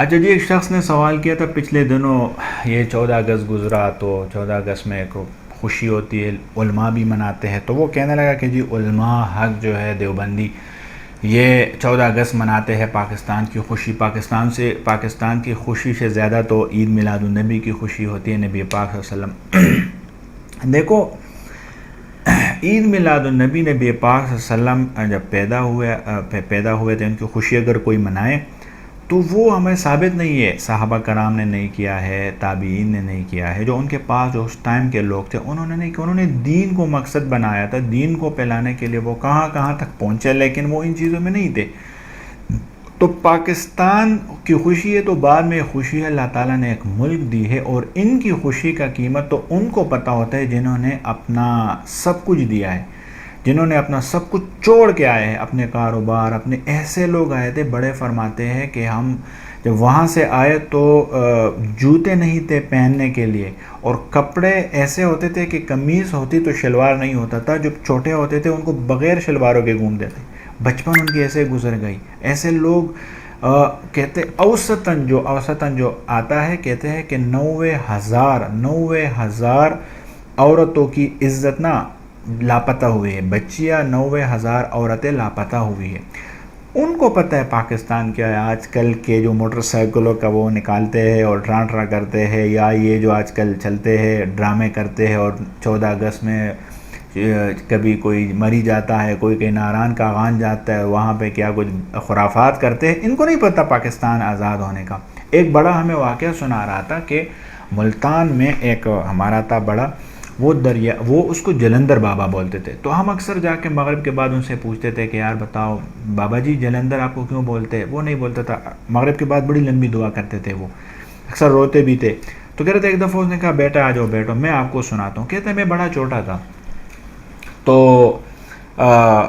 اچھا جی، ایک شخص نے سوال کیا تھا پچھلے دنوں، یہ 14 اگست گزرا تو 14 اگست میں ایک خوشی ہوتی ہے، علماء بھی مناتے ہیں، تو وہ کہنے لگا کہ جی علماء حق جو ہے دیوبندی یہ 14 اگست مناتے ہیں پاکستان کی خوشی، پاکستان کی خوشی سے زیادہ تو عید میلاد النبی کی خوشی ہوتی ہے، نبی پاک صلی اللہ علیہ وسلم دیکھو عید میلاد النبی نبی پاک صلی اللہ علیہ وسلم جب پیدا ہوئے تھے، ان کی خوشی اگر کوئی منائے تو وہ ہمیں ثابت نہیں ہے، صحابہ کرام نے نہیں کیا ہے، تابعین نے نہیں کیا ہے، جو ان کے پاس جو اس ٹائم کے لوگ تھے انہوں نے نہیں کیا، انہوں نے دین کو مقصد بنایا تھا، دین کو پھیلانے کے لیے وہ کہاں کہاں تک پہنچے، لیکن وہ ان چیزوں میں نہیں تھے۔ تو پاکستان کی خوشی ہے تو بعد میں خوشی ہے، اللہ تعالیٰ نے ایک ملک دی ہے، اور ان کی خوشی کا قیمت تو ان کو پتہ ہوتا ہے جنہوں نے اپنا سب کچھ دیا ہے، جنہوں نے اپنا سب کچھ چھوڑ کے آئے ہیں، اپنے کاروبار، اپنے ایسے لوگ آئے تھے، بڑے فرماتے ہیں کہ ہم جب وہاں سے آئے تو جوتے نہیں تھے پہننے کے لیے، اور کپڑے ایسے ہوتے تھے کہ قمیص ہوتی تو شلوار نہیں ہوتا تھا، جو چھوٹے ہوتے تھے ان کو بغیر شلواروں کے گھومتے تھے، بچپن ان کی ایسے گزر گئی۔ ایسے لوگ کہتے اوسطاً جو آتا ہے، کہتے ہیں کہ 90,000 عورتوں کی عزت نہ لاپتہ ہوئی ہے، بچیاں 90,000 عورتیں لاپتہ ہوئی ہیں۔ ان کو پتہ ہے پاکستان کیا ہے، آج کل کے جو موٹر سائیکلوں کا وہ نکالتے ہیں اور ٹرانٹرا کرتے ہیں، یا یہ جو آج کل چلتے ہیں ڈرامے کرتے ہیں، اور 14 اگست میں کبھی کوئی مری جاتا ہے، کوئی کہیں ناران کا غان جاتا ہے، وہاں پہ کیا کچھ خرافات کرتے ہیں، ان کو نہیں پتہ پاکستان آزاد ہونے کا۔ ایک بڑا ہمیں واقعہ سنا رہا تھا کہ ملتان میں ایک ہمارا تھا بڑا، وہ دریا، وہ اس کو جلندر بابا بولتے تھے، تو ہم اکثر جا کے مغرب کے بعد ان سے پوچھتے تھے کہ یار بتاؤ بابا جی جلندر آپ کو کیوں بولتے ہیں؟ وہ نہیں بولتا تھا، مغرب کے بعد بڑی لمبی دعا کرتے تھے، وہ اکثر روتے بھی تھے۔ تو کہہ رہے تھے ایک دفعہ اس نے کہا بیٹا آ جاؤ بیٹھو میں آپ کو سناتا ہوں۔ کہتے ہیں میں بڑا چھوٹا تھا، تو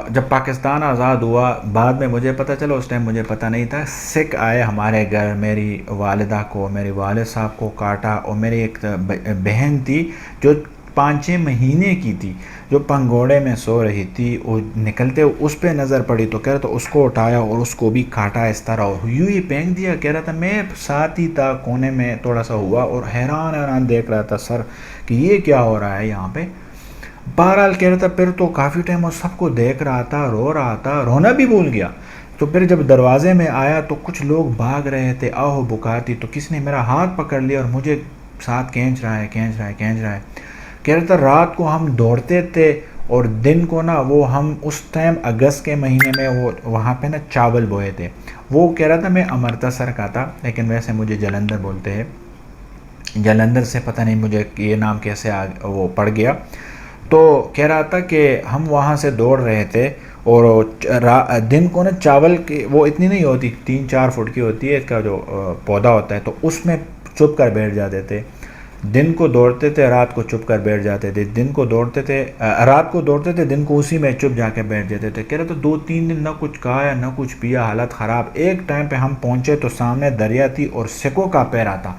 جب پاکستان آزاد ہوا، بعد میں مجھے پتہ چلا، اس ٹائم مجھے پتہ نہیں تھا، سکھ آئے ہمارے گھر، میری والدہ کو، میرے والد صاحب کو کاٹا، اور میری ایک بہن تھی جو 5-6 مہینے کی تھی، جو پنگوڑے میں سو رہی تھی، وہ نکلتے اس پہ نظر پڑی تو کہہ رہا تھا اس کو اٹھایا اور اس کو بھی کاٹا اس طرح، اور یوں ہی پھینک دیا۔ کہہ رہا تھا میں ساتھ ہی تھا، کونے میں تھوڑا سا ہوا، اور حیران دیکھ رہا تھا سر کہ یہ کیا ہو رہا ہے یہاں پہ۔ بہرحال کہہ رہا تھا پھر تو کافی ٹائم وہ سب کو دیکھ رہا تھا، رو رہا تھا، رونا بھی بھول گیا۔ تو پھر جب دروازے میں آیا تو کچھ لوگ بھاگ رہے تھے، آہو بکاتی، تو کس نے میرا ہاتھ پکڑ لیا اور مجھے ساتھ کھینچ رہا ہے۔ کہہ رہا تھا رات کو ہم دوڑتے تھے، اور دن کو نا وہ ہم اس ٹائم اگست کے مہینے میں وہ وہاں پہ نا چاول بوئے تھے۔ وہ کہہ رہا تھا میں امرتسر کا تھا، لیکن ویسے مجھے جلندر بولتے ہیں، جلندر سے پتہ نہیں مجھے یہ نام کیسے وہ پڑ گیا۔ تو کہہ رہا تھا کہ ہم وہاں سے دوڑ رہے تھے، اور دن کو نا چاول کی وہ اتنی نہیں ہوتی، 3-4 فٹ کی ہوتی ہے اس کا جو پودا ہوتا ہے، تو اس میں چھپ کر بیٹھ جاتے تھے۔ دن کو دوڑتے تھے، رات کو چھپ کر بیٹھ جاتے تھے، رات کو دوڑتے تھے، دن کو اسی میں چھپ جا کے بیٹھ جاتے تھے۔ کہہ رہے تو 2-3 دن نہ کچھ کھایا نہ کچھ پیا، حالت خراب۔ ایک ٹائم پہ ہم پہنچے تو سامنے دریا تھی اور سکھوں کا پیرا تھا۔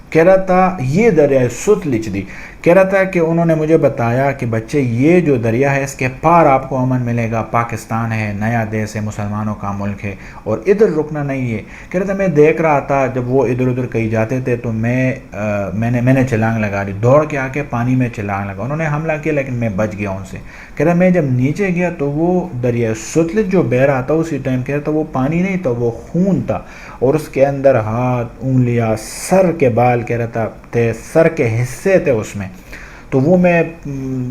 کہہ رہا تھا یہ دریا ستلج دی، کہہ رہا تھا کہ انہوں نے مجھے بتایا کہ بچے یہ جو دریا ہے اس کے پار آپ کو امن ملے گا، پاکستان ہے، نیا دیس ہے، مسلمانوں کا ملک ہے، اور ادھر رکنا نہیں ہے۔ کہہ رہا تھا میں دیکھ رہا تھا جب وہ ادھر ادھر کہیں جاتے تھے تو میں نے چھلانگ لگا دی، دوڑ کے آ کے پانی میں چھلانگ لگا، انہوں نے حملہ کیا لیکن میں بچ گیا ان سے۔ کہہ رہا میں جب نیچے گیا تو وہ دریا ستلج جو بہہ رہا تھا اسی ٹائم، کہہ رہا تھا وہ پانی نہیں تھا، وہ خون تھا، اور اس کے اندر ہاتھ، انگلیاں، سر کے بال کہہ رہا تھا تھے، سر کے حصے تھے اس میں۔ تو وہ میں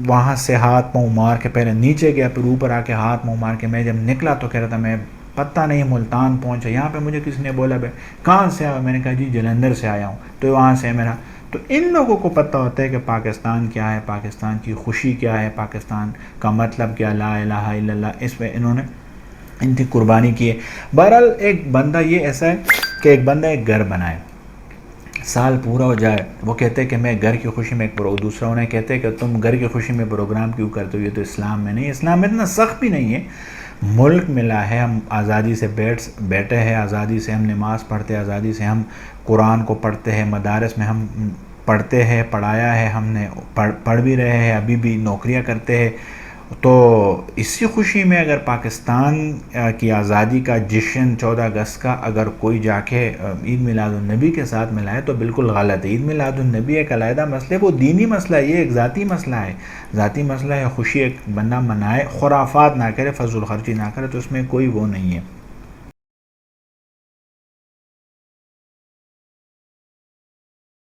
وہاں سے ہاتھ پاؤں مار کے پہلے نیچے گیا، پھر اوپر آ کے ہاتھ پاؤں مار کے میں جب نکلا تو کہہ رہا تھا میں پتہ نہیں ملتان پہنچا، یہاں پہ مجھے کس نے بولا بھائی کہاں سے آیا؟ میں نے کہا جی جلندر سے آیا ہوں، تو وہاں سے میرا۔ تو ان لوگوں کو پتہ ہوتا ہے کہ پاکستان کیا ہے، پاکستان کی خوشی کیا ہے، پاکستان کا مطلب کیا، لا الہ الا اللہ، اس میں انہوں نے ان کی قربانی کی ہے۔ بہرحال ایک بندہ یہ ایسا ہے کہ ایک بندہ ایک گھر بنائے، سال پورا ہو جائے، وہ کہتے ہیں کہ میں گھر کی خوشی میں دوسرا انہیں کہتے ہیں کہ تم گھر کی خوشی میں پروگرام کیوں کرتے ہو، یہ تو اسلام میں نہیں، اسلام میں اتنا سخت بھی نہیں ہے۔ ملک ملا ہے، ہم آزادی سے بیٹھے ہیں، آزادی سے ہم نماز پڑھتے ہیں، آزادی سے ہم قرآن کو پڑھتے ہیں، مدارس میں ہم پڑھتے ہیں، پڑھایا ہے ہم نے، پڑھ بھی رہے ہیں، ابھی بھی نوکریاں کرتے ہیں، تو اسی خوشی میں اگر پاکستان کی آزادی کا جشن 14 اگست کا اگر کوئی جا کے عید میلاد النبی کے ساتھ ملائے تو بالکل غلط ہے۔ عید میلاد النبی ایک علیحدہ مسئلہ ہے، وہ دینی مسئلہ ہے، یہ ایک ذاتی مسئلہ ہے، ذاتی مسئلہ ہے، خوشی ایک بندہ منائے، خرافات نہ کرے، فضول خرچی نہ کرے، تو اس میں کوئی وہ نہیں ہے۔